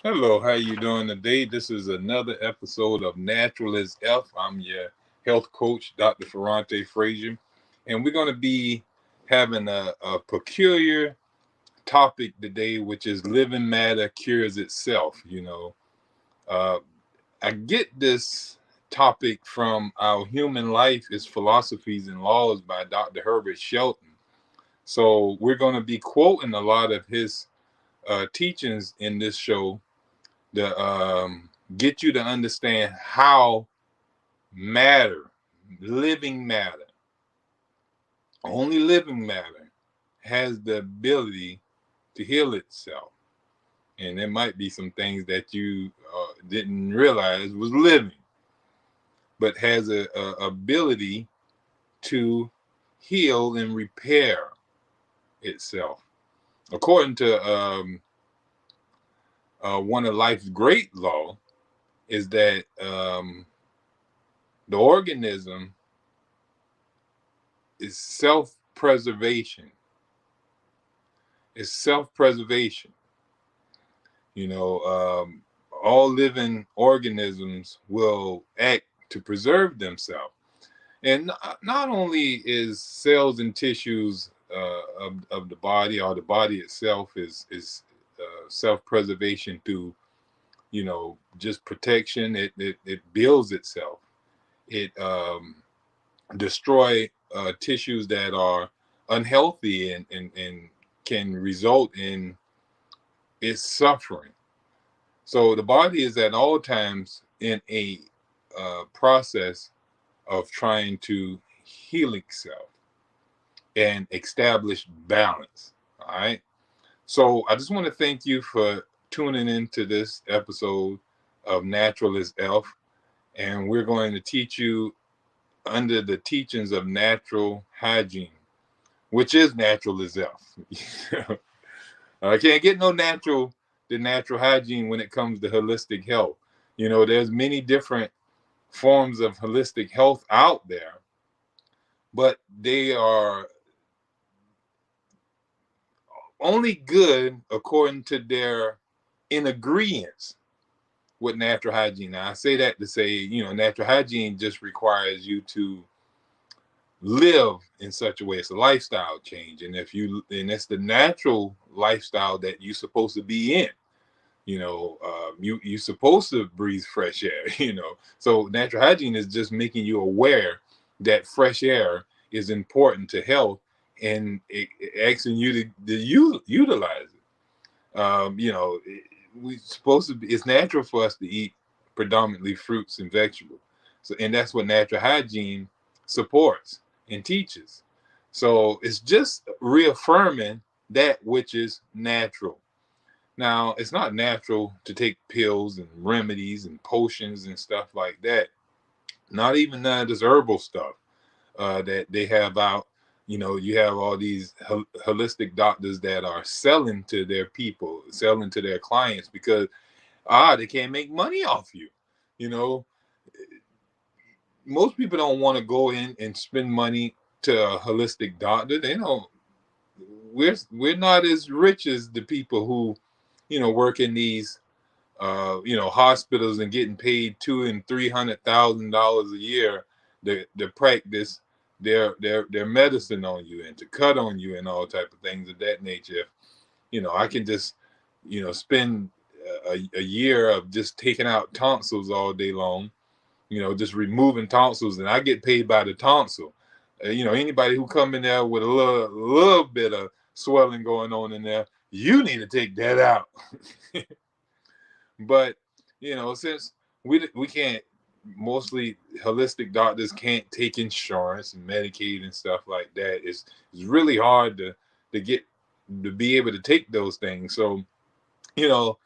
Hello, how you doing today? This is another episode of Natural as F. I'm your health coach, Dr. Ferrante Frazier, and we're going to be having a peculiar topic today, which is living matter cures itself. Uh, I get this topic from Our Human Life is Philosophies and Laws by Dr. Herbert Shelton. So we're going to be quoting a lot of his teachings in this show to get you to understand how matter, living matter, only living matter, has the ability to heal itself. And there might be some things that you didn't realize was living, but has a ability to heal and repair itself. According to one of life's great law, is that the organism is self-preservation. It's self-preservation. You know, all living organisms will act to preserve themselves. And not only is cells and tissues of the body, or the body itself is self-preservation through, just protection. It builds itself. It destroy tissues that are unhealthy and can result in its suffering. So the body is at all times in a process of trying to heal itself and establish balance. All right. So I just want to thank you for tuning into this episode of Natural as Elf. And we're going to teach you under the teachings of natural hygiene, which is natural as Elf. I can't get no natural hygiene when it comes to holistic health. There's many different forms of holistic health out there, but they are only good according to their ingredients with natural hygiene. Now, I say that to say, natural hygiene just requires you to live in such a way. It's a lifestyle change, and and it's the natural lifestyle that you're supposed to be in. You're supposed to breathe fresh air. So natural hygiene is just making you aware that fresh air is important to health, and asking you to utilize it. We supposed to be. It's natural for us to eat predominantly fruits and vegetables. So, and that's what natural hygiene supports and teaches. So it's just reaffirming that which is natural. Now, it's not natural to take pills and remedies and potions and stuff like that. Not even this herbal stuff that they have out. You have all these holistic doctors that are selling to their people, selling to their clients because they can't make money off you. You know, Most people don't want to go in and spend money to a holistic doctor. They don't. We're not as rich as the people who, work in these hospitals and getting paid $200,000 and $300,000 a year to practice their medicine on you and to cut on you and all type of things of that nature. I can just spend a year of just taking out tonsils all day long, just removing tonsils, and I get paid by the tonsil. Anybody who come in there with a little bit of swelling going on in there, you need to take that out. But since we can't, mostly holistic doctors can't take insurance and Medicaid and stuff like that. It's really hard to get to be able to take those things. So you know,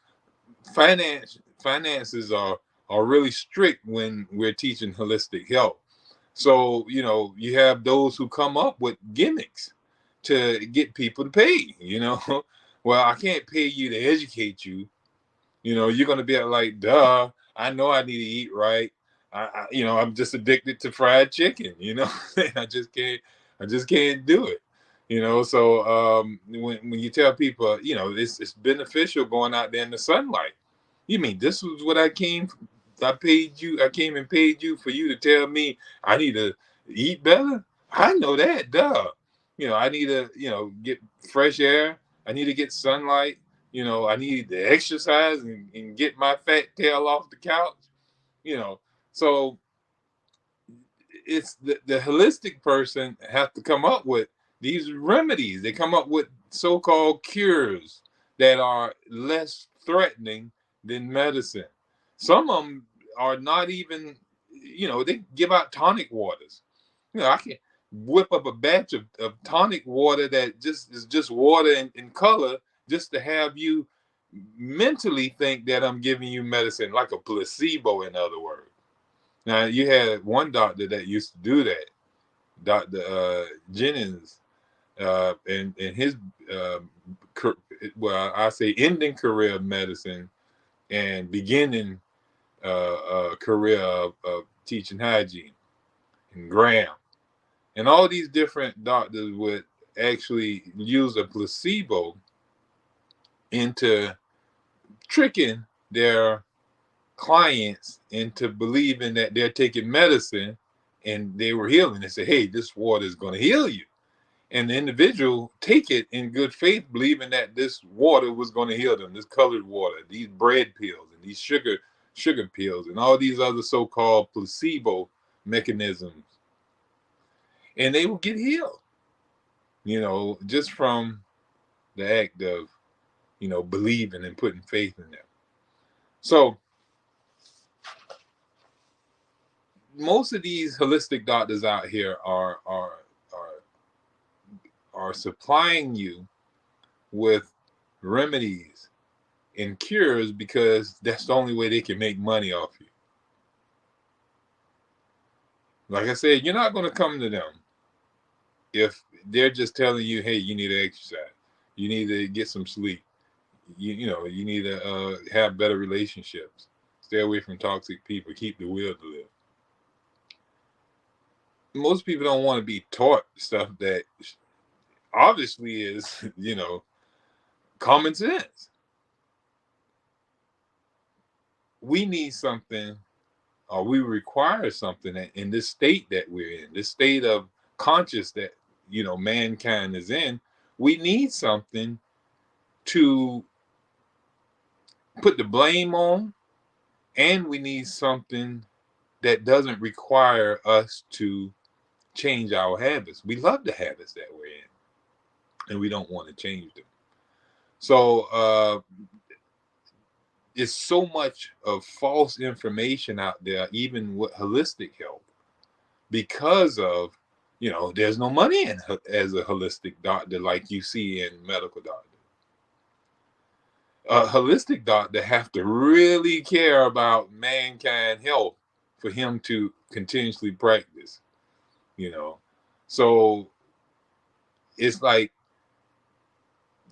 finances are really strict when we're teaching holistic health. So you have those who come up with gimmicks to get people to pay. Well, I can't pay you to educate you. You're gonna be like, duh, I know I need to eat right. I'm just addicted to fried chicken. I just can't do it. So when you tell people, it's beneficial going out there in the sunlight. You mean this was what I came? I paid you. I came and paid you for you to tell me I need to eat better. I know that, duh. I need to, get fresh air. I need to get sunlight. I need to exercise and get my fat tail off the couch. You know, so it's the holistic person have to come up with these remedies. They come up with so-called cures that are less threatening than medicine. Some of them are not even, they give out tonic waters. I can whip up a batch of tonic water that just is just water in color, just to have you mentally think that I'm giving you medicine, like a placebo, in other words. Now, you had one doctor that used to do that, Dr. Jennings, and his, well, I say ending career of medicine and beginning career of teaching hygiene, and Graham. And all these different doctors would actually use a placebo into tricking their clients into believing that they're taking medicine and they were healing. They say, hey, this water is going to heal you. And the individual take it in good faith, believing that this water was going to heal them, this colored water, these bread pills and these sugar pills and all these other so-called placebo mechanisms. And they will get healed, just from the act of, believing and putting faith in them. So most of these holistic doctors out here are supplying you with remedies and cures because that's the only way they can make money off you. Like I said, you're not going to come to them if they're just telling you, hey, you need to exercise, you need to get some sleep, you need to have better relationships, stay away from toxic people, keep the will to live. Most people don't want to be taught stuff that obviously is, common sense. We need something, or we require something in this state that we're in, this state of conscious that, mankind is in. We need something to put the blame on, and we need something that doesn't require us to change our habits. We love the habits that we're in, and we don't want to change them. So it's so much of false information out there, even with holistic health, because of, there's no money in as a holistic doctor like you see in medical doctor. A holistic doctor have to really care about mankind health for him to continuously practice, So it's like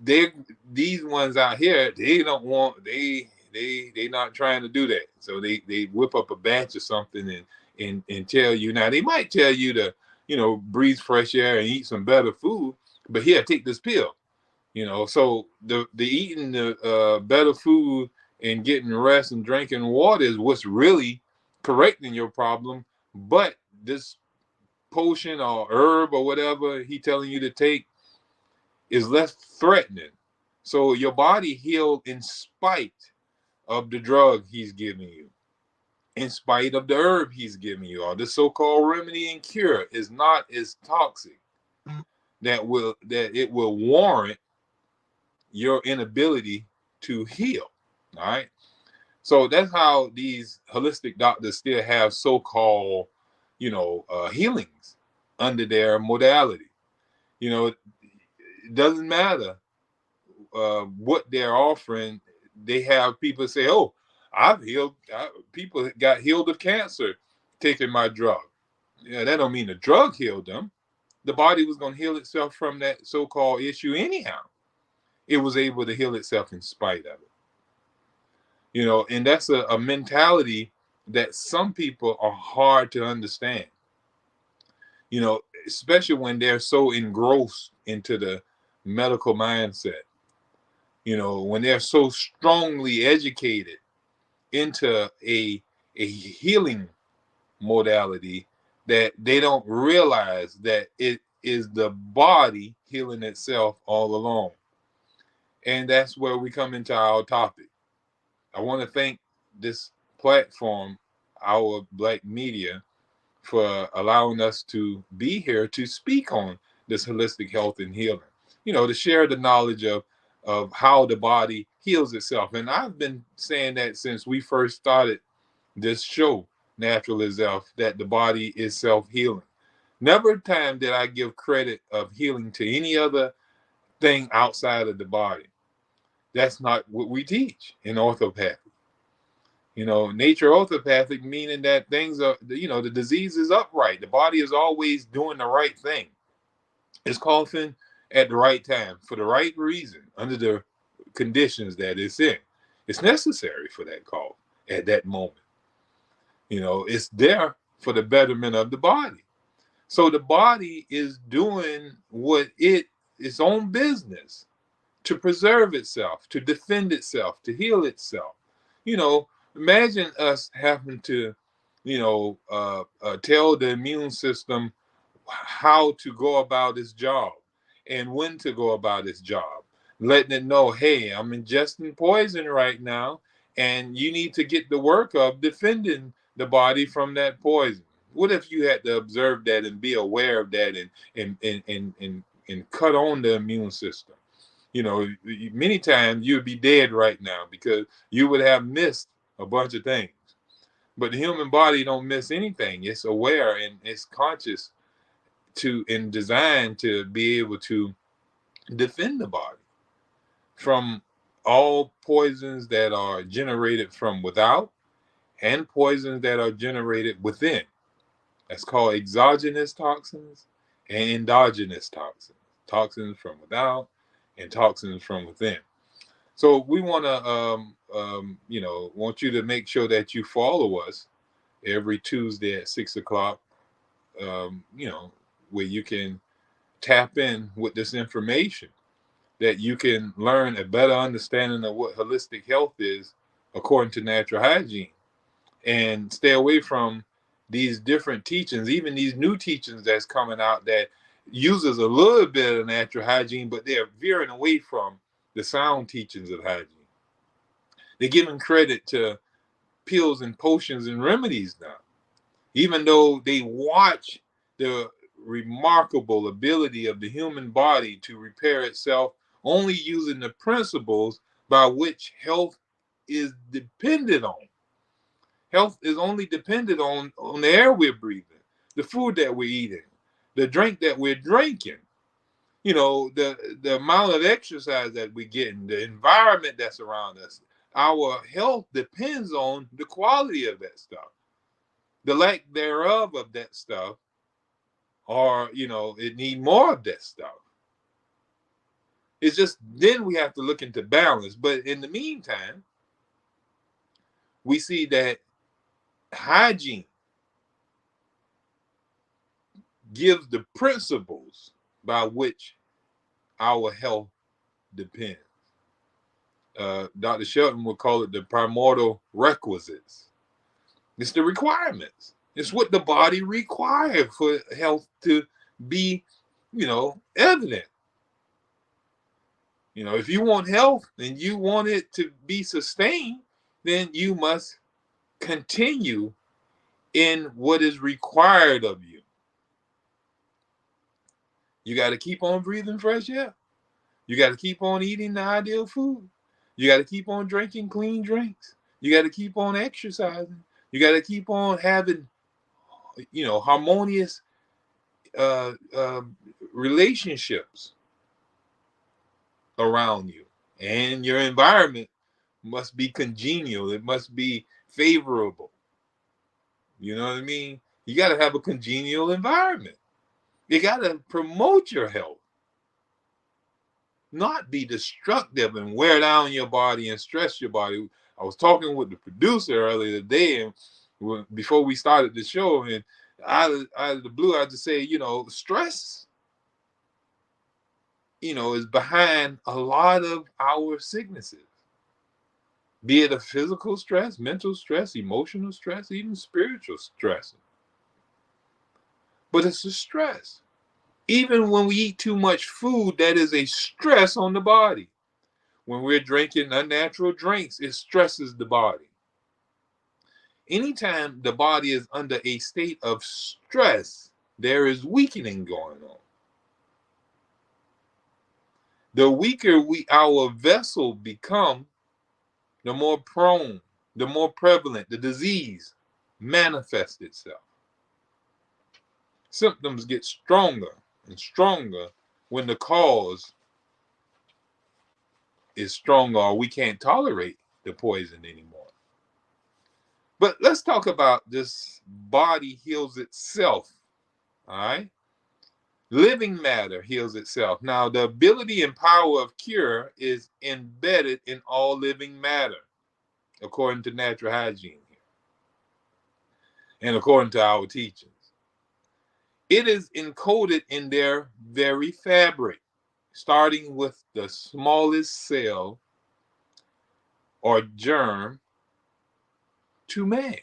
these ones out here, they don't want, they not trying to do that. So they whip up a batch of something and tell you. Now they might tell you to, breathe fresh air and eat some better food, but here, take this pill. So the eating the better food and getting rest and drinking water is what's really correcting your problem. But this potion or herb or whatever he telling you to take is less threatening. So your body healed in spite of the drug he's giving you, in spite of the herb he's giving you, or the so-called remedy and cure is not as toxic that it will warrant your inability to heal. All right. So that's how these holistic doctors still have so-called, healings under their modality. It doesn't matter what they're offering. They have people say, "Oh, I've healed." People got healed of cancer taking my drug. Yeah, that don't mean the drug healed them. The body was going to heal itself from that so-called issue anyhow. It was able to heal itself in spite of it. And that's a mentality that some people are hard to understand. Especially when they're so engrossed into the medical mindset. When they're so strongly educated into a healing modality that they don't realize that it is the body healing itself all along. And that's where we come into our topic. I want to thank this platform, our Black Media, for allowing us to be here to speak on this holistic health and healing. To share the knowledge of how the body heals itself. And I've been saying that since we first started this show, Natural is Self, that the body is self-healing. Never a time did I give credit of healing to any other thing outside of the body. That's not what we teach in orthopathy. Nature orthopathic, meaning that things are, the disease is upright. The body is always doing the right thing. It's coughing at the right time for the right reason under the conditions that it's in. It's necessary for that cough at that moment. It's there for the betterment of the body. So the body is doing what its own business to preserve itself, to defend itself, to heal itself. Imagine us having to, tell the immune system how to go about its job and when to go about its job, letting it know, hey, I'm ingesting poison right now, and you need to get the work of defending the body from that poison. What if you had to observe that and be aware of that and cut on the immune system? Many times you would be dead right now because you would have missed a bunch of things. But the human body don't miss anything. It's aware and it's conscious and designed to be able to defend the body from all poisons that are generated from without and poisons that are generated within. That's called exogenous toxins and endogenous toxins. Toxins from without and toxins from within. So we want to, want you to make sure that you follow us every Tuesday at 6 o'clock, where you can tap in with this information that you can learn a better understanding of what holistic health is according to natural hygiene, and stay away from these different teachings, even these new teachings that's coming out that uses a little bit of natural hygiene, but they're veering away from the sound teachings of hygiene. They're giving credit to pills and potions and remedies now, even though they watch the remarkable ability of the human body to repair itself only using the principles by which health is dependent on. Health is only dependent on the air we're breathing, the food that we're eating, the drink that we're drinking, the amount of exercise that we're getting, the environment that's around us. Our health depends on the quality of that stuff. The lack thereof of that stuff, or, it need more of that stuff. It's just then we have to look into balance. But in the meantime, we see that hygiene gives the principles by which our health depends. Dr. Shelton would call it the primordial requisites. It's the requirements. It's what the body requires for health to be, evident. If you want health and you want it to be sustained, then you must continue in what is required of you. You got to keep on breathing fresh air. You got to keep on eating the ideal food. You got to keep on drinking clean drinks. You got to keep on exercising. You got to keep on having, harmonious relationships around you. And your environment must be congenial. It must be favorable. You know what I mean? You got to have a congenial environment. You got to promote your health, not be destructive and wear down your body and stress your body. I was talking with the producer earlier today, and before we started the show, and out of the blue, I just say, stress, is behind a lot of our sicknesses. be it a physical stress, mental stress, emotional stress, even spiritual stress. But it's a stress. Even when we eat too much food, that is a stress on the body. When we're drinking unnatural drinks, it stresses the body. Anytime the body is under a state of stress, there is weakening going on. The weaker our vessel become, the more prone, the more prevalent the disease manifests itself. Symptoms get stronger and stronger when the cause is stronger, or we can't tolerate the poison anymore. But let's talk about this body heals itself. All right. Living matter heals itself. Now, the ability and power of cure is embedded in all living matter, according to natural hygiene here, and according to our teachings. It is encoded in their very fabric, starting with the smallest cell or germ to man.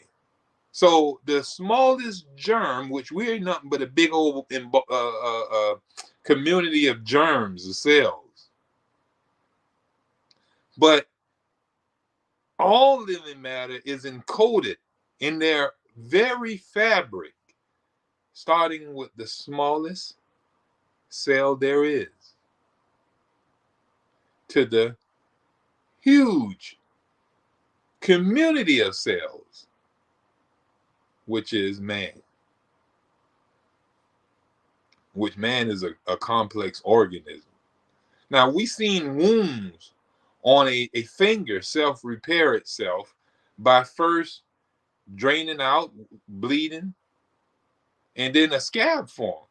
So the smallest germ, which we're nothing but a big old community of germs, of cells. But all living matter is encoded in their very fabric, starting with the smallest cell there is to the huge community of cells, which is man. Which man is a complex organism. Now, we've seen wounds on a finger self-repair itself by first draining out, bleeding, and then a scab form.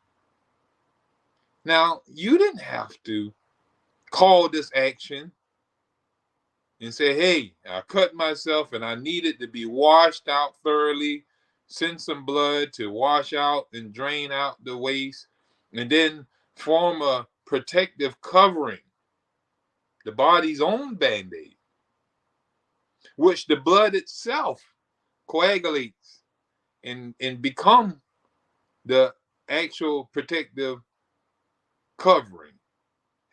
Now, you didn't have to call this action and say, hey, I cut myself and I need it to be washed out thoroughly, send some blood to wash out and drain out the waste, and then form a protective covering, the body's own Band-Aid, which the blood itself coagulates and become the actual protective covering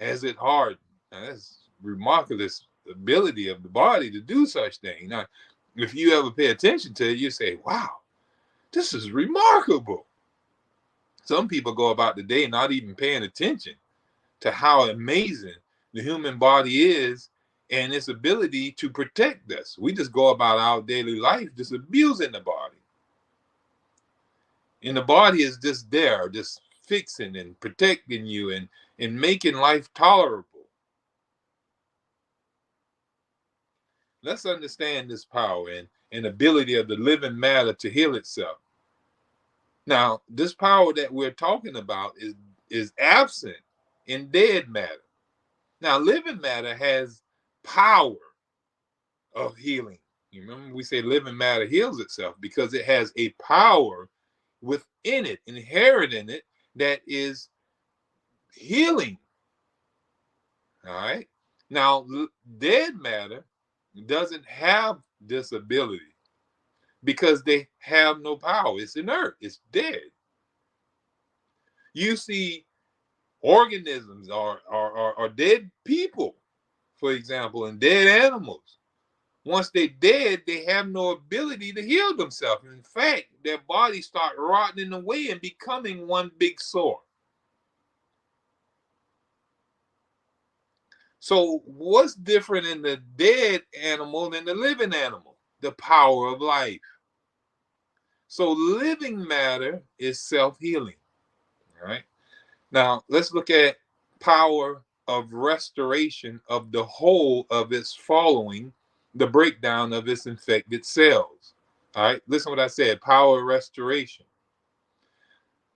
as it hardens. Now, that's remarkable ability of the body to do such thing. Now, if you ever pay attention to it, you say, wow, this is remarkable. Some people go about the day not even paying attention to how amazing the human body is and its ability to protect us. We just go about our daily life just abusing the body. And the body is just there, just fixing and protecting you and making life tolerable. Let's understand this power and ability of the living matter to heal itself. Now, this power that we're talking about is absent in dead matter. Now, living matter has power of healing. You remember we say living matter heals itself because it has a power within it, inherent in it, that is healing. All right. Now, dead matter doesn't have this ability because they have no power. It's inert. It's dead. You see organisms or dead people, for example, and dead animals. Once they're dead, they have no ability to heal themselves. In fact, their bodies start rotting away and becoming one big sore. So what's different in the dead animal than the living animal? The power of life. So living matter is self-healing. All right. Now let's look at power of restoration of the whole of its following the breakdown of its infected cells. All right. Listen to what I said. Power of restoration.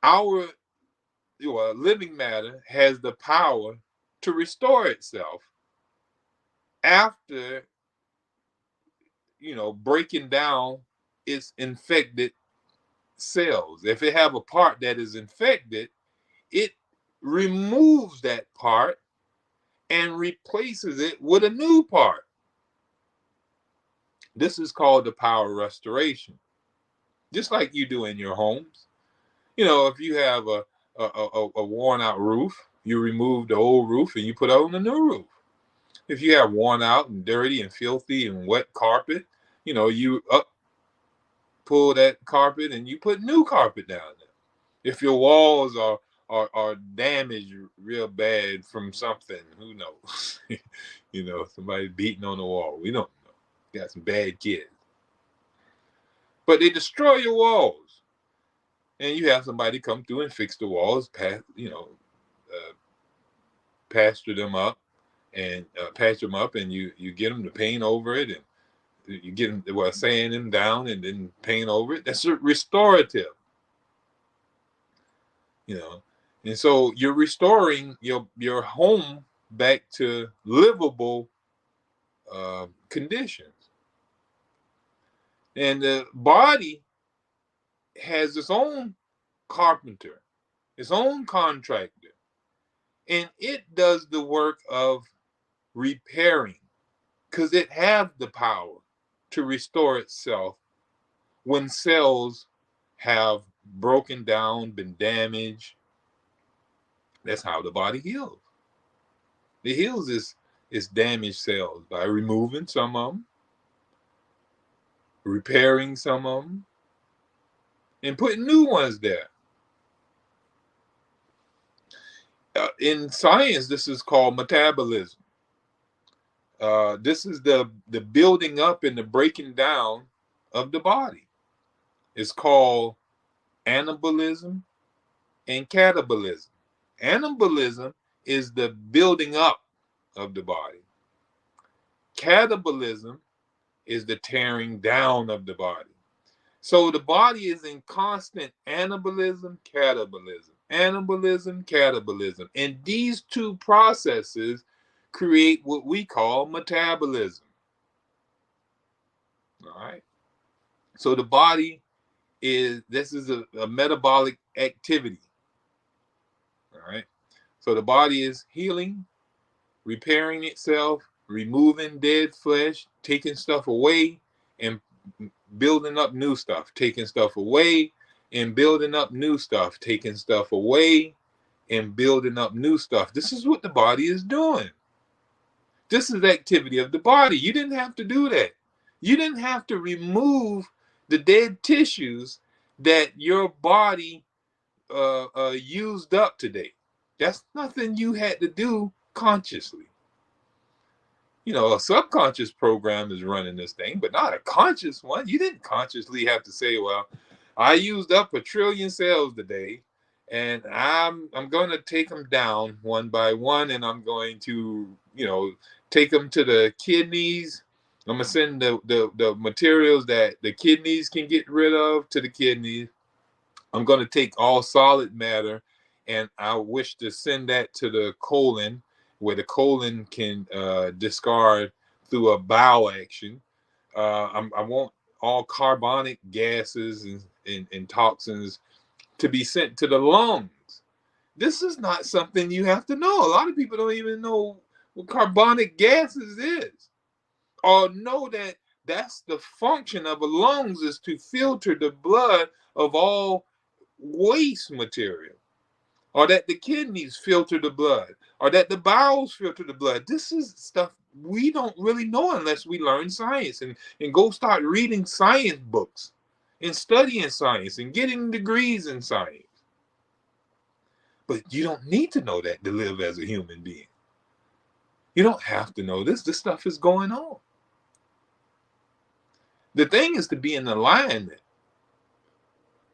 Our living matter has the power to restore itself after breaking down its infected cells. If it have a part that is infected, it removes that part and replaces it with a new part. This is called the power restoration, just like you do in your homes. If you have a worn out roof, you remove the old roof and you put on a new roof. If you have worn out and dirty and filthy and wet carpet, you pull that carpet and you put new carpet down there. If your walls are damaged real bad from something, who knows? Somebody beating on the wall. We don't know. Got some bad kids. But they destroy your walls. And you have somebody come through and fix the walls, pasture them up and patch them up, and you get them to paint over it, and you get them, sand them down and then paint over it. That's restorative. And so you're restoring your home back to livable conditions. And the body has its own carpenter, its own contractor, and it does the work of repairing, because it has the power to restore itself when cells have broken down, been damaged. That's how the body heals. It heals its damaged cells by removing some of them, repairing some of them, and putting new ones there. In science, this is called metabolism. This is the building up and the breaking down of the body. It's called anabolism and catabolism. Anabolism is the building up of the body. Catabolism is the tearing down of the body. So the body is in constant anabolism, catabolism, anabolism, catabolism. And these two processes create what we call metabolism. All right. So the body this is a metabolic activity. All right. So the body is healing, repairing itself, removing dead flesh, taking stuff away and building up new stuff, taking stuff away and building up new stuff, taking stuff away and building up new stuff. This is what the body is doing. This is the activity of the body. You didn't have to do that. You didn't have to remove the dead tissues that your body used up today. That's nothing you had to do consciously. A subconscious program is running this thing, but not a conscious one. You didn't consciously have to say, well, I used up 1 trillion cells today, and I'm going to take them down one by one, and I'm going to, take them to the kidneys. I'm going to send the materials that the kidneys can get rid of to the kidneys. I'm going to take all solid matter, and I wish to send that to the colon, where the colon can discard through a bowel action. I want all carbonic gases and toxins to be sent to the lungs. This is not something you have to know. A lot of people don't even know what carbonic gases is, or know that that's the function of a lungs, is to filter the blood of all waste material, or that the kidneys filter the blood, or that the bowels filter the blood. This is stuff we don't really know unless we learn science and go start reading science books and studying science and getting degrees in science. But you don't need to know that to live as a human being. You don't have to know this. This stuff is going on. The thing is to be in alignment.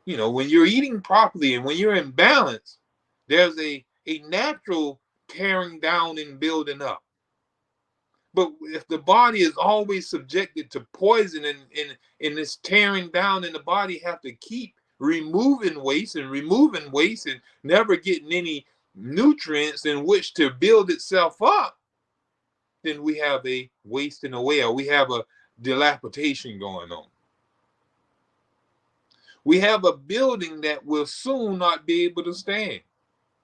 When you're eating properly and when you're in balance, there's a natural tearing down and building up. But if the body is always subjected to poison and this tearing down in the body, have to keep removing waste and never getting any nutrients in which to build itself up, then we have a wasting away, or we have a dilapidation going on. We have a building that will soon not be able to stand.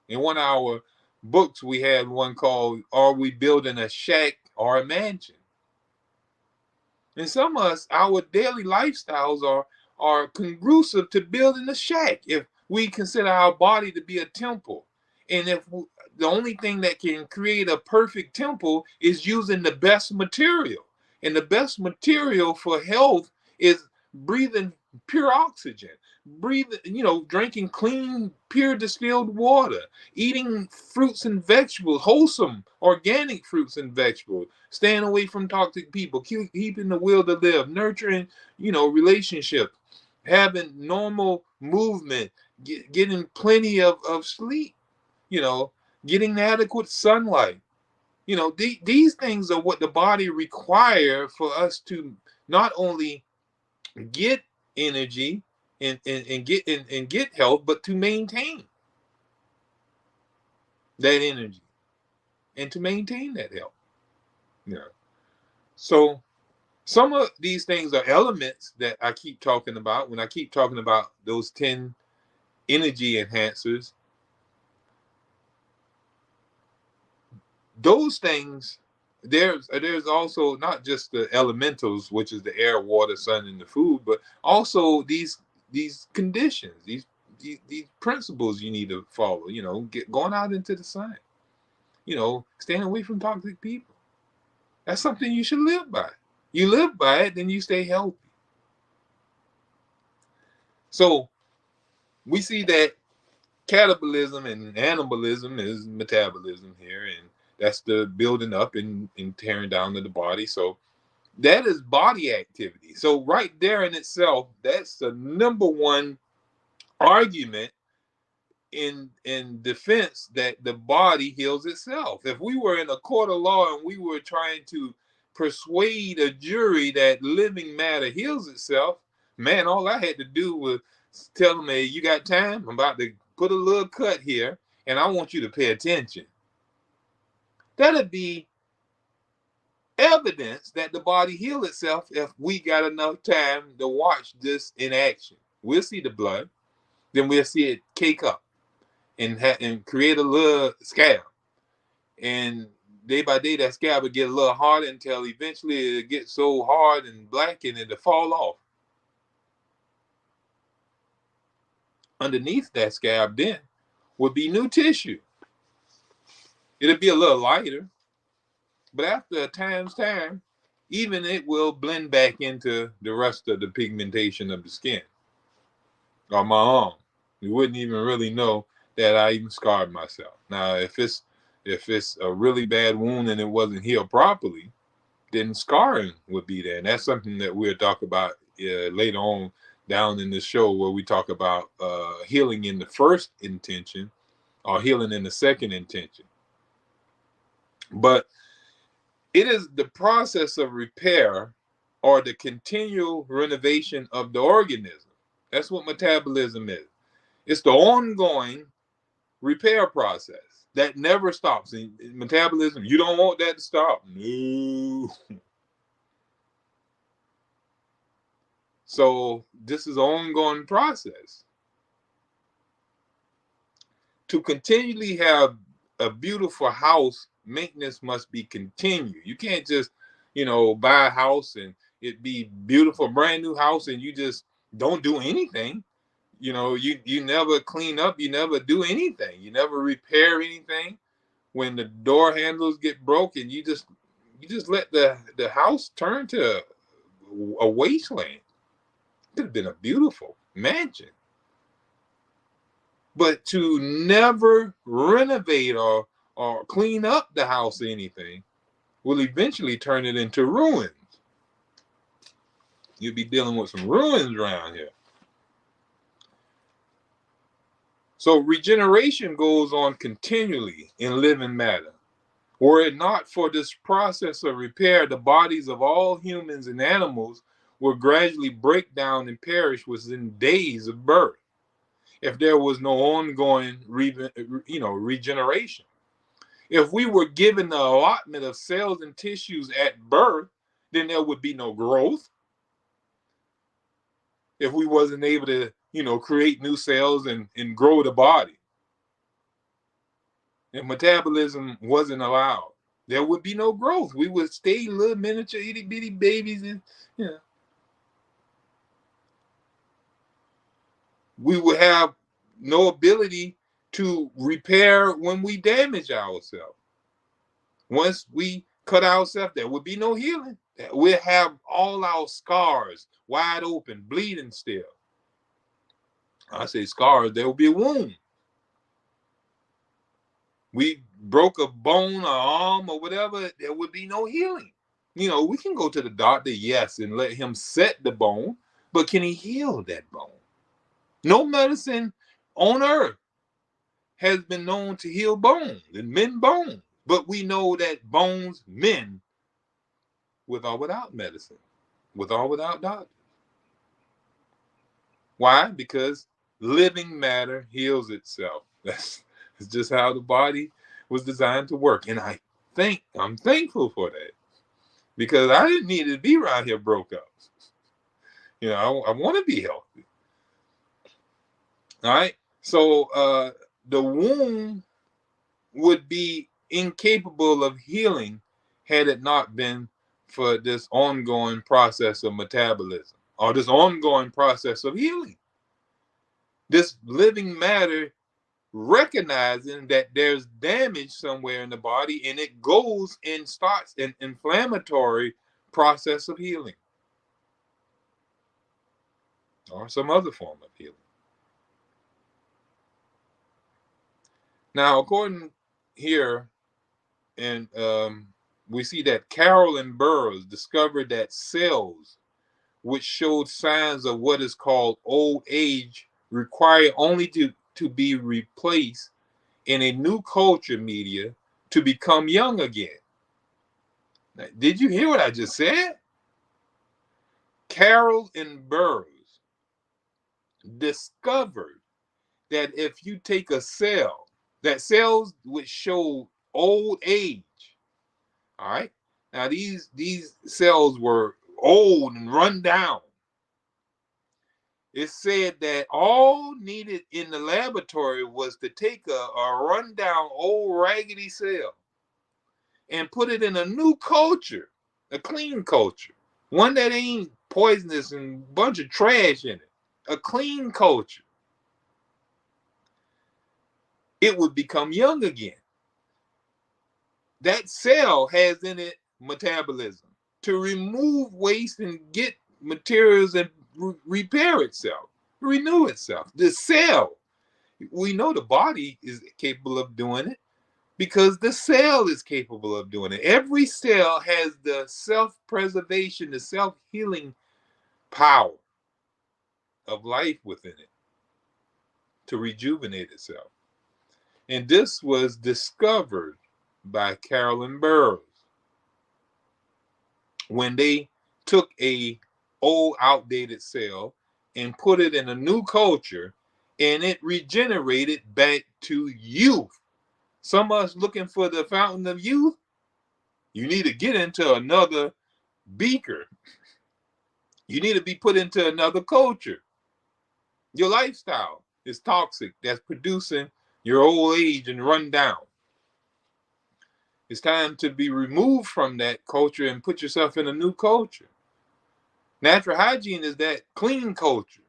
In one of our books, we had one called, Are We Building a Shack or a Mansion? And some of us, our daily lifestyles are conducive to building a shack if we consider our body to be a temple. And if the only thing that can create a perfect temple is using the best material. And the best material for health is breathing pure oxygen, breathing, drinking clean, pure distilled water, eating fruits and vegetables, wholesome, organic fruits and vegetables, staying away from toxic people, keeping the will to live, nurturing, relationships, having normal movement, getting plenty of sleep, getting adequate sunlight. These things are what the body require for us to not only get energy and get health, but to maintain that energy and to maintain that health. So some of these things are elements that I keep talking about when I keep talking about those 10 energy enhancers. Those things, there's also not just the elementals, which is the air, water, sun, and the food, but also these conditions, these principles you need to follow. Going out into the sun, staying away from toxic people. That's something you should live by. You live by it, then you stay healthy. So we see that catabolism and anabolism is metabolism here, and that's the building up and tearing down of the body. So that is body activity. So right there in itself, that's the number one argument in defense that the body heals itself. If we were in a court of law and we were trying to persuade a jury that living matter heals itself, man, all I had to do was tell them, hey, you got time? I'm about to put a little cut here, and I want you to pay attention. That'd be evidence that the body heals itself if we got enough time to watch this in action. We'll see the blood, then we'll see it cake up and create a little scab. And day by day, that scab will get a little harder until eventually it gets so hard and black and it'll fall off. Underneath that scab then would be new tissue. It'll be a little lighter, but after a time's time, even it will blend back into the rest of the pigmentation of the skin or my arm. You wouldn't even really know that I even scarred myself. Now, if it's a really bad wound and it wasn't healed properly, then scarring would be there. And that's something that we'll talk about later on down in the show, where we talk about healing in the first intention or healing in the second intention. But it is the process of repair or the continual renovation of the organism. That's what metabolism is. It's the ongoing repair process that never stops. In metabolism, you don't want that to stop. No. So this is an ongoing process. To continually have a beautiful house, maintenance must be continued. You can't just, buy a house and it be beautiful, brand new house, and you just don't do anything. You never clean up, you never do anything, you never repair anything. When the door handles get broken, you just let the house turn to a wasteland. It could have been a beautiful mansion. But to never renovate or clean up the house or anything will eventually turn it into ruins. You'll be dealing with some ruins around here. So regeneration goes on continually in living matter. Were it not for this process of repair, the bodies of all humans and animals would gradually break down and perish within days of birth, if there was no ongoing regeneration. If we were given the allotment of cells and tissues at birth, then there would be no growth. If we wasn't able to, create new cells and grow the body. If metabolism wasn't allowed, There would be no growth. We would stay little miniature itty bitty babies, and we would have no ability to repair when we damage ourselves. Once we cut ourselves, there would be no healing. We'll have all our scars wide open, bleeding still. I say scars, there will be a wound. We broke a bone or arm or whatever, there would be no healing. We can go to the doctor, yes, and let him set the bone, but can he heal that bone? No medicine on earth has been known to heal bones and mend bones, but we know that bones mend with or without medicine, with or without doctors. Why? Because living matter heals itself. That's just how the body was designed to work. And I'm thankful for that, because I didn't need to be around here broke up. I want to be healthy. All right. So the womb would be incapable of healing had it not been for this ongoing process of metabolism, or this ongoing process of healing. This living matter recognizing that there's damage somewhere in the body, and it goes and starts an inflammatory process of healing, or some other form of healing. Now, according here, and we see that Carolyn Burroughs discovered that cells which showed signs of what is called old age require only to be replaced in a new culture media to become young again. Now, did you hear what I just said? Carolyn Burroughs discovered that if you take a cell, that cells which show old age, all right, now these cells were old and run down. It said that all needed in the laboratory was to take a rundown old raggedy cell and put it in a new culture, a clean culture, one that ain't poisonous and a bunch of trash in it, a clean culture. It would become young again. That cell has in it metabolism to remove waste and get materials and repair itself, renew itself. The cell, we know the body is capable of doing it because the cell is capable of doing it. Every cell has the self-preservation, the self-healing power of life within it to rejuvenate itself. And this was discovered by Carolyn Burroughs when they took a old outdated cell and put it in a new culture, and it regenerated back to youth. Some of us looking for the fountain of youth, you need to get into another beaker. You need to be put into another culture. Your lifestyle is toxic. That's producing your old age and run down. It's time to be removed from that culture and put yourself in a new culture. Natural hygiene is that clean culture,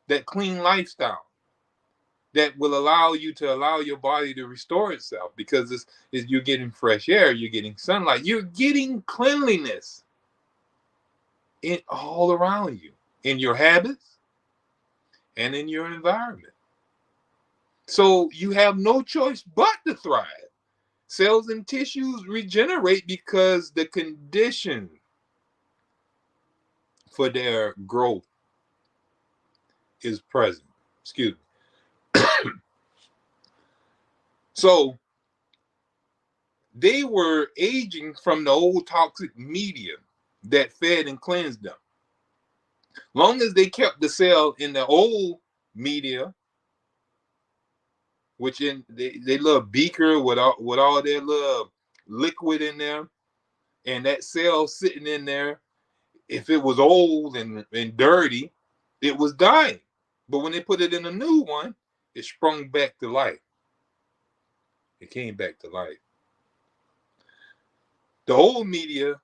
that clean lifestyle that will allow you to allow your body to restore itself, because you're getting fresh air, you're getting sunlight, you're getting cleanliness all around you, in your habits and in your environment. So you have no choice but to thrive. Cells and tissues regenerate because the condition for their growth is present. Excuse me. So they were aging from the old toxic media that fed and cleansed them. Long as they kept the cell in the old media, which in they little beaker with all their little liquid in there, and that cell sitting in there, if it was old and dirty, it was dying. But when they put it in a new one, it sprung back to life. It came back to life. The old media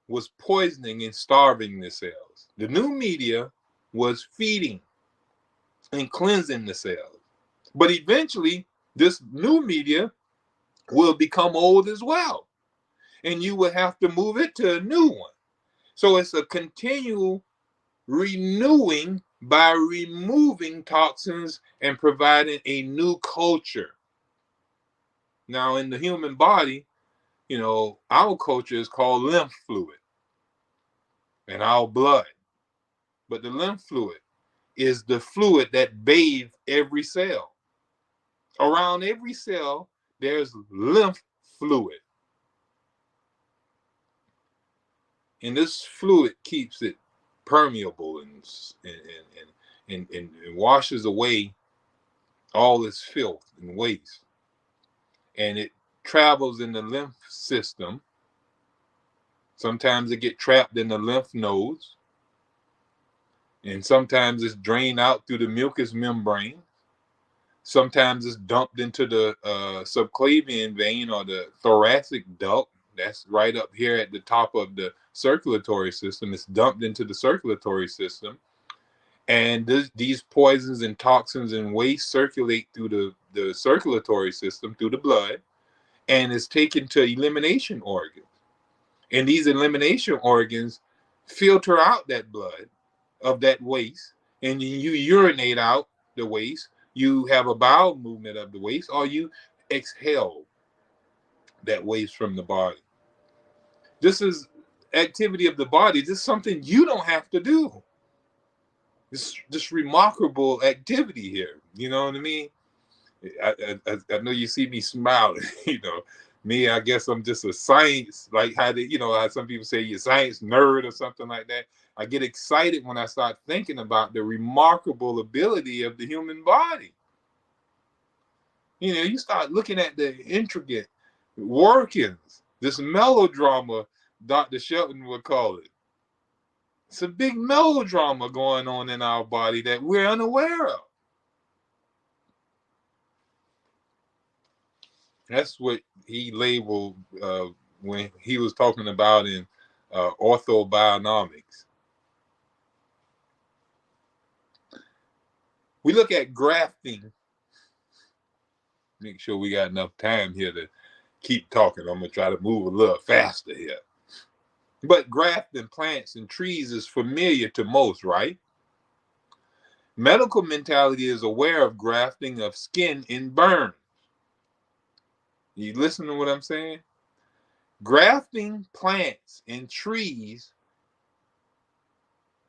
was poisoning and starving the cells. The new media was feeding and cleansing the cells. But eventually, this new media will become old as well. And you will have to move it to a new one. So it's a continual renewing by removing toxins and providing a new culture. Now, in the human body, our culture is called lymph fluid and our blood. But the lymph fluid is the fluid that bathes every cell. Around every cell, there's lymph fluid. And this fluid keeps it permeable and washes away all its filth and waste. And it travels in the lymph system. Sometimes it gets trapped in the lymph nodes. And sometimes it's drained out through the mucous membrane. Sometimes it's dumped into the subclavian vein or the thoracic duct. That's right up here at the top of the circulatory system. It's dumped into the circulatory system. And these poisons and toxins and waste circulate through the circulatory system, through the blood, and is taken to elimination organs. And these elimination organs filter out that blood of that waste, and you urinate out the waste. You have a bowel movement of the waste, or you exhale that waste from the body. This is activity of the body. This is something you don't have to do. This remarkable activity here. You know what I mean? I know you see me smiling. Me, I guess I'm just a science, like how some people say you're a science nerd or something like that. I get excited when I start thinking about the remarkable ability of the human body. You start looking at the intricate workings, this melodrama, Dr. Shelton would call it. It's a big melodrama going on in our body that we're unaware of. That's what he labeled when he was talking about in orthobionomics. We look at grafting. Make sure we got enough time here to keep talking. I'm going to try to move a little faster here. But grafting plants and trees is familiar to most, right? Medical mentality is aware of grafting of skin in burns. You listen to what I'm saying? Grafting plants and trees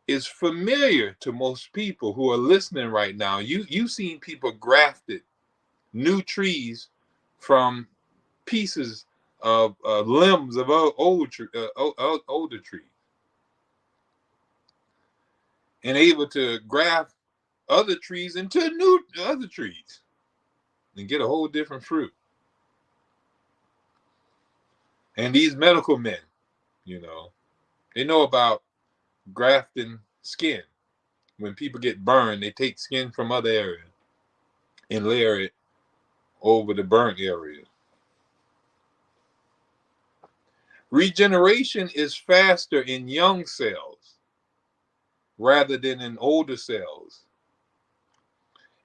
is familiar to most people who are listening right now. You've seen people grafted new trees from pieces of limbs of older trees, and able to graft other trees into other trees and get a whole different fruit. And these medical men, they know about grafting skin. When people get burned, they take skin from other areas and layer it over the burnt area. Regeneration is faster in young cells rather than in older cells.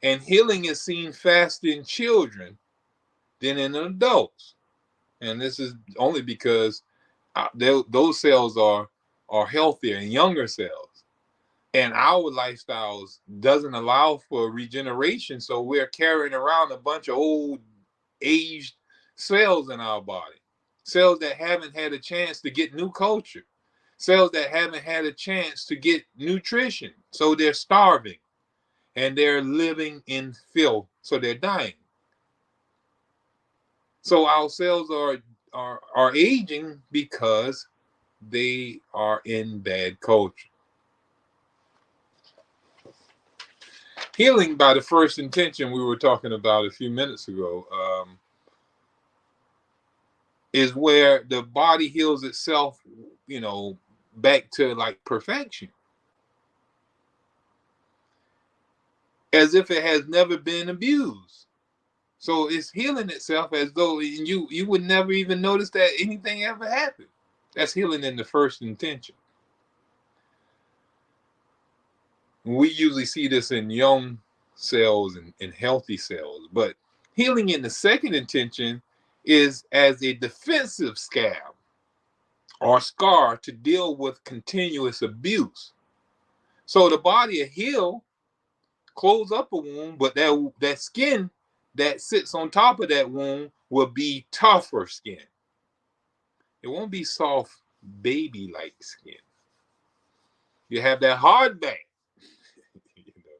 And healing is seen faster in children than in adults. And this is only because those cells are healthier and younger cells. And our lifestyles doesn't allow for regeneration. So we're carrying around a bunch of old, aged cells in our body. Cells that haven't had a chance to get new culture. Cells that haven't had a chance to get nutrition. So they're starving. And they're living in filth. So they're dying. So our cells are aging because they are in bad culture. Healing by the first intention we were talking about a few minutes ago is where the body heals itself, back to like perfection. As if it has never been abused. So it's healing itself as though you would never even notice that anything ever happened. That's healing in the first intention. We usually see this in young cells and healthy cells, but healing in the second intention is as a defensive scab or scar to deal with continuous abuse. So the body will heal, close up a wound, but that skin that sits on top of that wound will be tougher skin. It won't be soft, baby-like skin. You have that hard back, you know.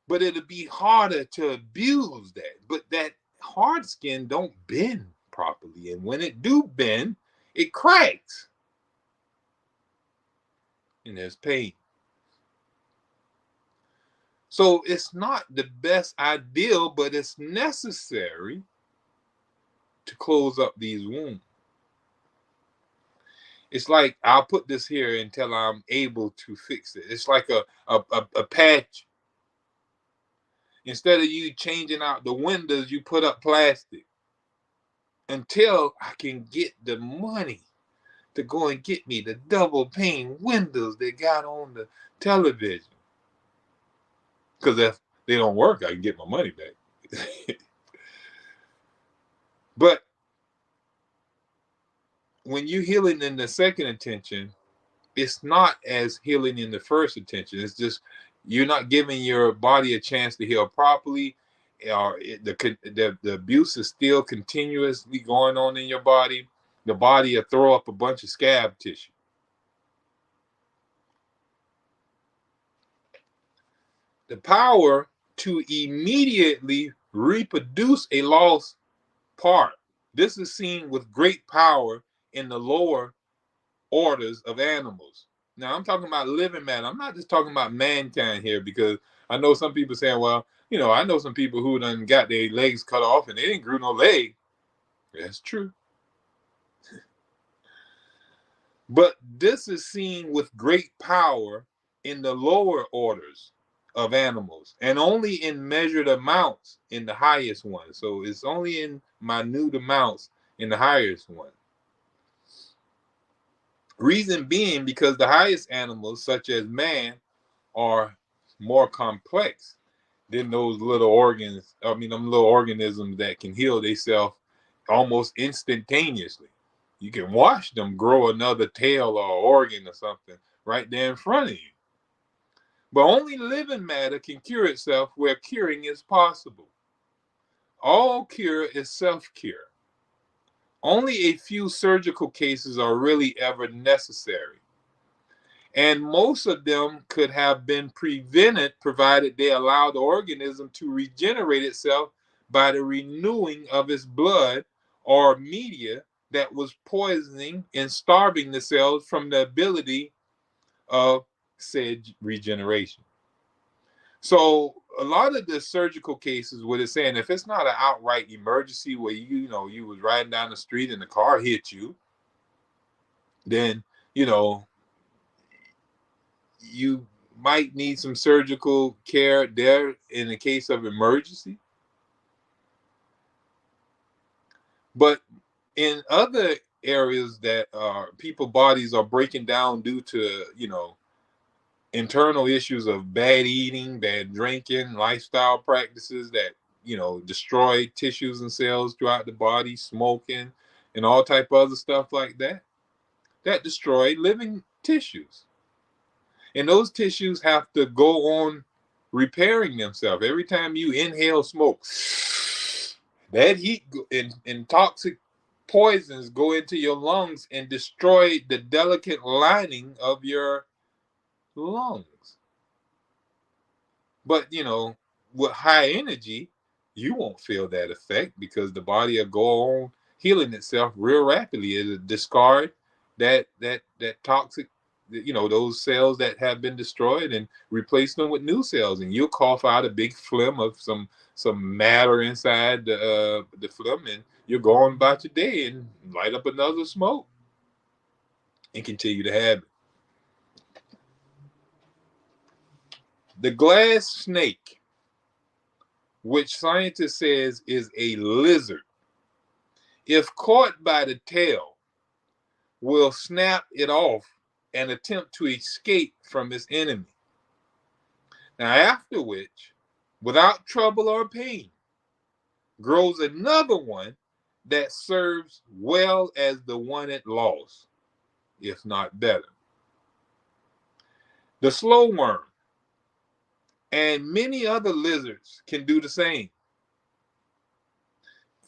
But it'll be harder to abuse that. But that hard skin don't bend properly, and when it do bend, it cracks, and there's pain. So it's not the best ideal, but it's necessary to close up these wounds. It's like I'll put this here until I'm able to fix it. It's like a patch. Instead of you changing out the windows, you put up plastic until I can get the money to go and get me the double pane windows they got on the television. Because if they don't work, I can get my money back. But when you're healing in the second intention, it's not as healing in the first intention. It's just you're not giving your body a chance to heal properly. Or the abuse is still continuously going on in your body. The body will throw up a bunch of scab tissue. The power to immediately reproduce a lost part. This is seen with great power in the lower orders of animals. Now, I'm talking about living matter. I'm not just talking about mankind here, because I know some people saying, well, I know some people who done got their legs cut off and they didn't grow no leg. That's true. But this is seen with great power in the lower orders of animals, and only in measured amounts in the highest one. So it's only in minute amounts in the highest one. Reason being, because the highest animals, such as man, are more complex than those little organs. I mean, them little organisms that can heal themselves almost instantaneously. You can watch them grow another tail or organ or something right there in front of you. But only living matter can cure itself where curing is possible. All cure is self-cure. Only a few surgical cases are really ever necessary. And most of them could have been prevented provided they allow the organism to regenerate itself by the renewing of its blood or media that was poisoning and starving the cells from the ability of said regeneration. So a lot of the surgical cases, what it's saying, if it's not an outright emergency where you was riding down the street and the car hit you, then you might need some surgical care there in the case of emergency. But in other areas that people bodies are breaking down due to internal issues of bad eating, bad drinking, lifestyle practices that destroy tissues and cells throughout the body, smoking and all type of other stuff like that destroy living tissues. And those tissues have to go on repairing themselves. Every time you inhale smoke, that heat and toxic poisons go into your lungs and destroy the delicate lining of your lungs. But with high energy, you won't feel that effect because the body will go on healing itself real rapidly. It'll discard that toxic, those cells that have been destroyed and replace them with new cells, and you'll cough out a big phlegm of some matter inside the phlegm, and you're going about your day and light up another smoke and continue to have it. The glass snake, which scientists says is a lizard, if caught by the tail, will snap it off and attempt to escape from its enemy. Now, after which, without trouble or pain, grows another one that serves well as the one it lost, if not better. The slow worm and many other lizards can do the same.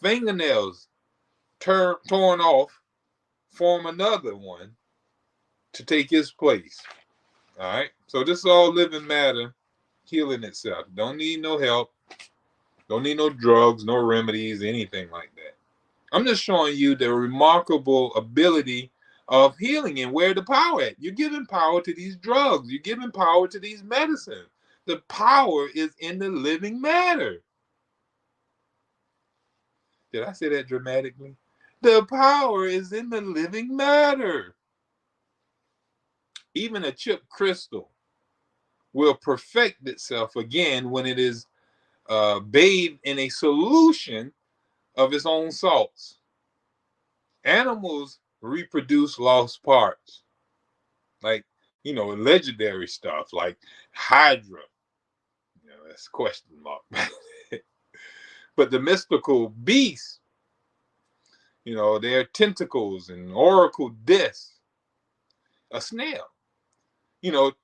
Fingernails torn off form another one to take its place. All right. So this is all living matter healing itself. Don't need no help. Don't need no drugs, no remedies, anything like that. I'm just showing you the remarkable ability of healing and where the power at. You're giving power to these drugs. You're giving power to these medicines. The power is in the living matter. Did I say that dramatically? The power is in the living matter. Even a chip crystal will perfect itself again when it is bathed in a solution of its own salts. Animals reproduce lost parts, like, legendary stuff like Hydra. That's question mark. But the mystical beasts, their tentacles and oracle discs. A snail,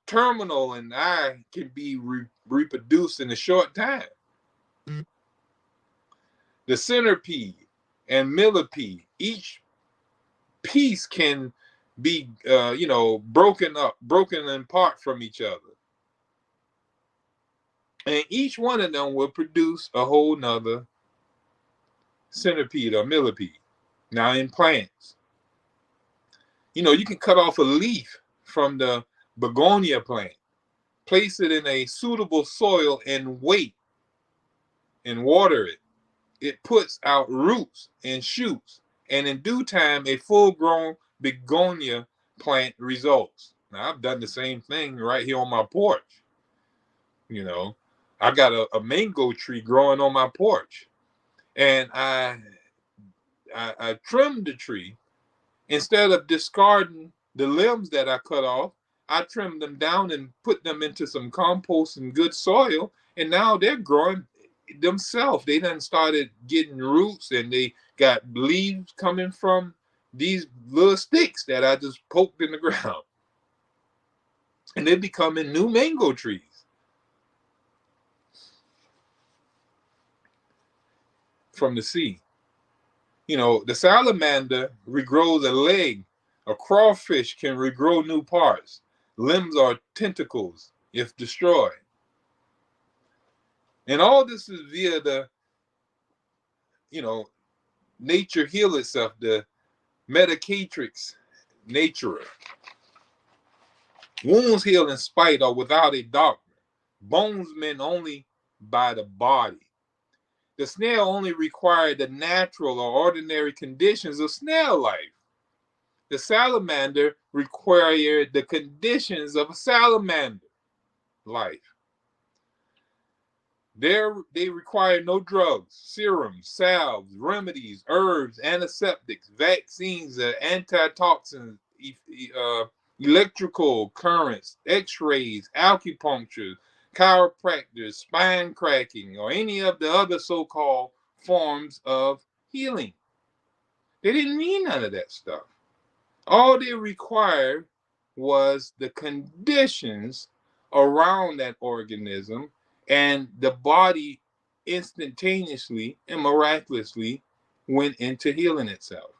terminal and I can be reproduced in a short time. The centipede and millipede, each piece can be, broken apart from each other. And each one of them will produce a whole nother centipede or millipede. Now in plants, you can cut off a leaf from the begonia plant, place it in a suitable soil and wait and water it. It puts out roots and shoots, and in due time, a full-grown begonia plant results. Now, I've done the same thing right here on my porch. I got a mango tree growing on my porch, and I trimmed the tree. Instead of discarding the limbs that I cut off, I trimmed them down and put them into some compost and good soil, and now they're growing themselves. They done started getting roots, and they got leaves coming from these little sticks that I just poked in the ground, and they're becoming new mango trees. From the sea. The salamander regrows a leg. A crawfish can regrow new parts, limbs or tentacles, if destroyed. And all this is via the, nature heal itself, the medicatrix naturer. Wounds heal in spite or without a doctor. Bones mend only by the body. The snail only required the natural or ordinary conditions of snail life. The salamander required the conditions of a salamander life. They require no drugs, serums, salves, remedies, herbs, antiseptics, vaccines, antitoxins, electrical currents, x-rays, acupuncture, chiropractors, spine cracking, or any of the other so-called forms of healing. They didn't need none of that stuff. All they required was the conditions around that organism, and the body instantaneously and miraculously went into healing itself.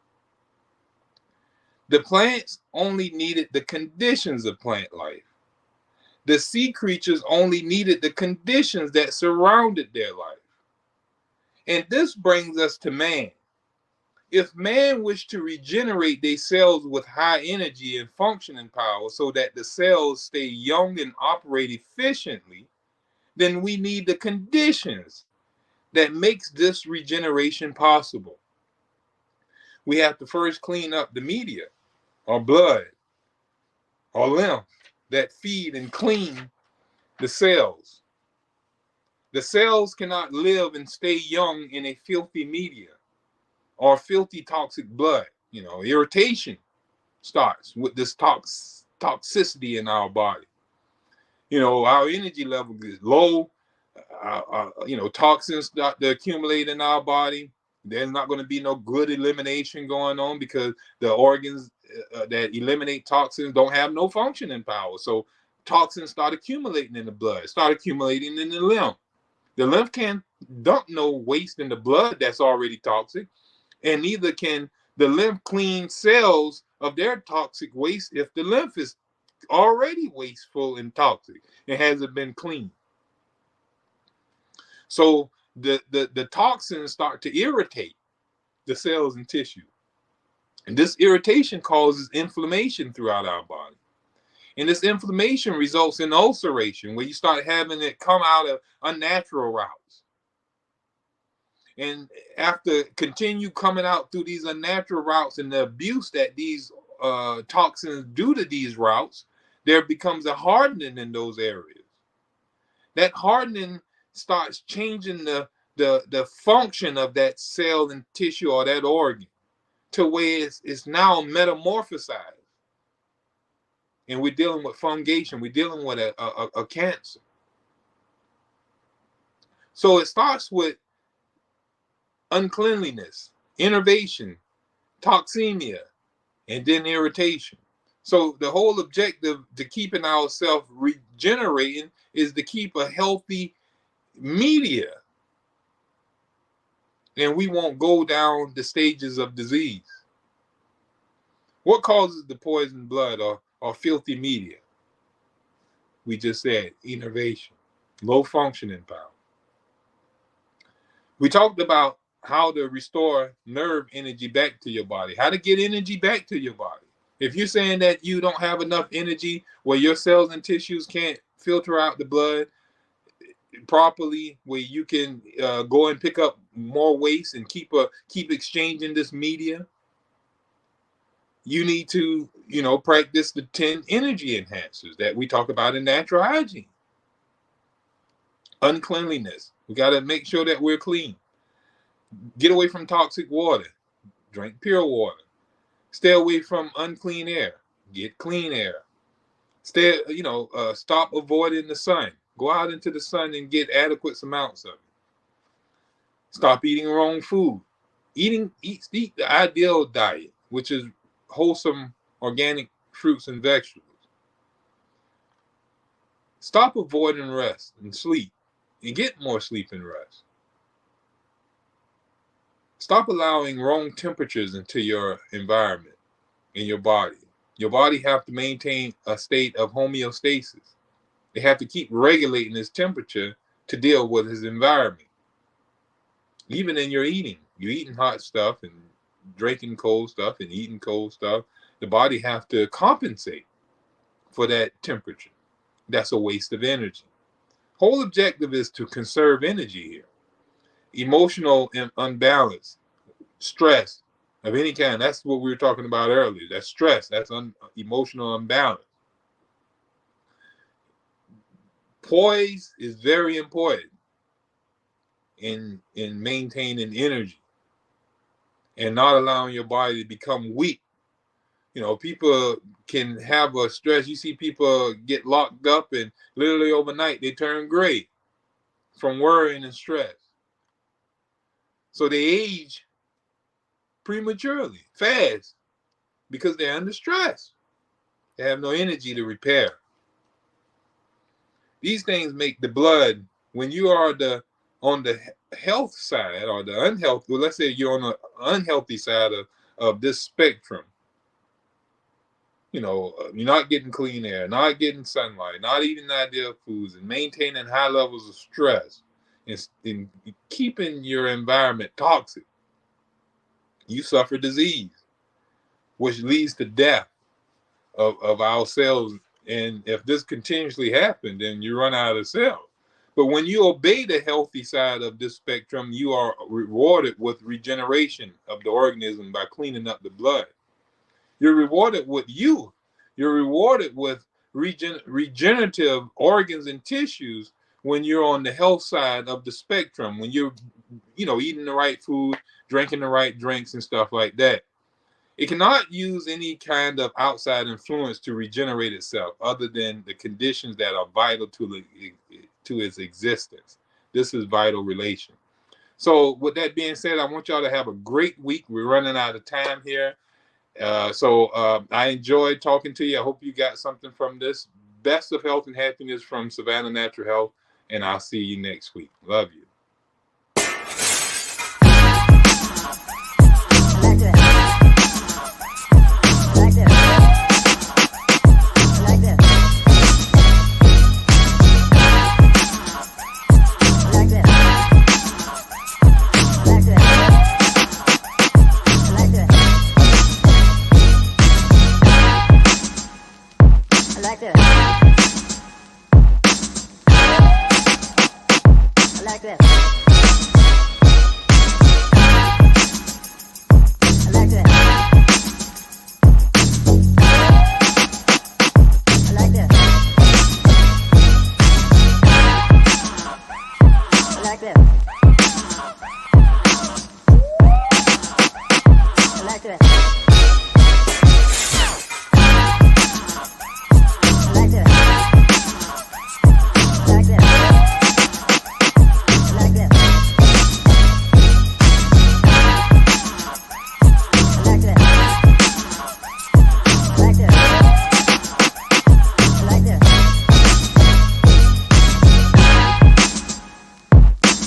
The plants only needed the conditions of plant life. The sea creatures only needed the conditions that surrounded their life. And this brings us to man. If man wished to regenerate their cells with high energy and functioning power so that the cells stay young and operate efficiently, then we need the conditions that makes this regeneration possible. We have to first clean up the media, or blood, or lymph that feed and clean the cells. The cells cannot live and stay young in a filthy media or filthy toxic blood, irritation starts with this toxicity in our body. Our energy level is low. Toxins start to accumulate in our body. There's not going to be no good elimination going on because the organs that eliminate toxins don't have no functioning power. So toxins start accumulating in the blood, start accumulating in the lymph. The lymph can't dump no waste in the blood that's already toxic, and neither can the lymph clean cells of their toxic waste if the lymph is already wasteful and toxic. It hasn't been cleaned. So the toxins start to irritate the cells and tissue. And this irritation causes inflammation throughout our body. And this inflammation results in ulceration, where you start having it come out of unnatural routes. And after continue coming out through these unnatural routes and the abuse that these toxins do to these routes, there becomes a hardening in those areas. That hardening starts changing the function of that cell and tissue or that organ to where it's now metamorphosized. And we're dealing with fungation. We're dealing with a cancer. So it starts with uncleanliness, innervation, toxemia, and then irritation. So the whole objective to keeping ourselves regenerating is to keep a healthy media. And we won't go down the stages of disease. What causes the poisoned blood or filthy media? We just said innervation, low functioning power. We talked about how to restore nerve energy back to your body, how to get energy back to your body. If you're saying that you don't have enough energy, where your cells and tissues can't filter out the blood properly, where you can go and pick up more waste and keep exchanging this media, you need to practice the 10 energy enhancers that we talk about in natural hygiene. Uncleanliness, we got to make sure that we're clean. Get away from toxic water, drink pure water. Stay away from unclean air, get clean air. Stop avoiding the sun. Go out into the sun and get adequate amounts of it. Stop eating wrong food. Eat the ideal diet, which is wholesome organic fruits and vegetables. Stop avoiding rest and sleep and get more sleep and rest. Stop allowing wrong temperatures into your environment, in your body. Your body have to maintain a state of homeostasis. They have to keep regulating its temperature to deal with its environment. Even in your eating, you're eating hot stuff and drinking cold stuff and eating cold stuff. The body have to compensate for that temperature. That's a waste of energy. Whole objective is to conserve energy here. Emotional unbalance, stress of any kind. That's what we were talking about earlier. That's stress. That's emotional imbalance. Poise is very important in maintaining energy and not allowing your body to become weak. People can have a stress. You see people get locked up and literally overnight they turn gray from worrying and stress. So they age prematurely, fast, because they're under stress. They have no energy to repair. These things make the blood, when you are on the health side or the unhealthy, well, let's say you're on the unhealthy side of this spectrum. You're not getting clean air, not getting sunlight, not eating ideal foods, and maintaining high levels of stress, and keeping your environment toxic. You suffer disease, which leads to death of our cells. And if this continuously happens, then you run out of cells. But when you obey the healthy side of this spectrum, you are rewarded with regeneration of the organism by cleaning up the blood. You're rewarded with youth. You're rewarded with regenerative organs and tissues when you're on the health side of the spectrum, when you're eating the right food, drinking the right drinks and stuff like that. It cannot use any kind of outside influence to regenerate itself other than the conditions that are vital to its existence. This is vital relation. So with that being said, I want y'all to have a great week. We're running out of time here. I enjoyed talking to you. I hope you got something from this. Best of health and happiness from Savannah Natural Health, and I'll see you next week. Love you.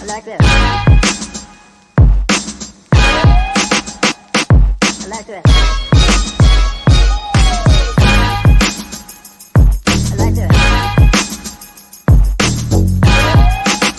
Like this.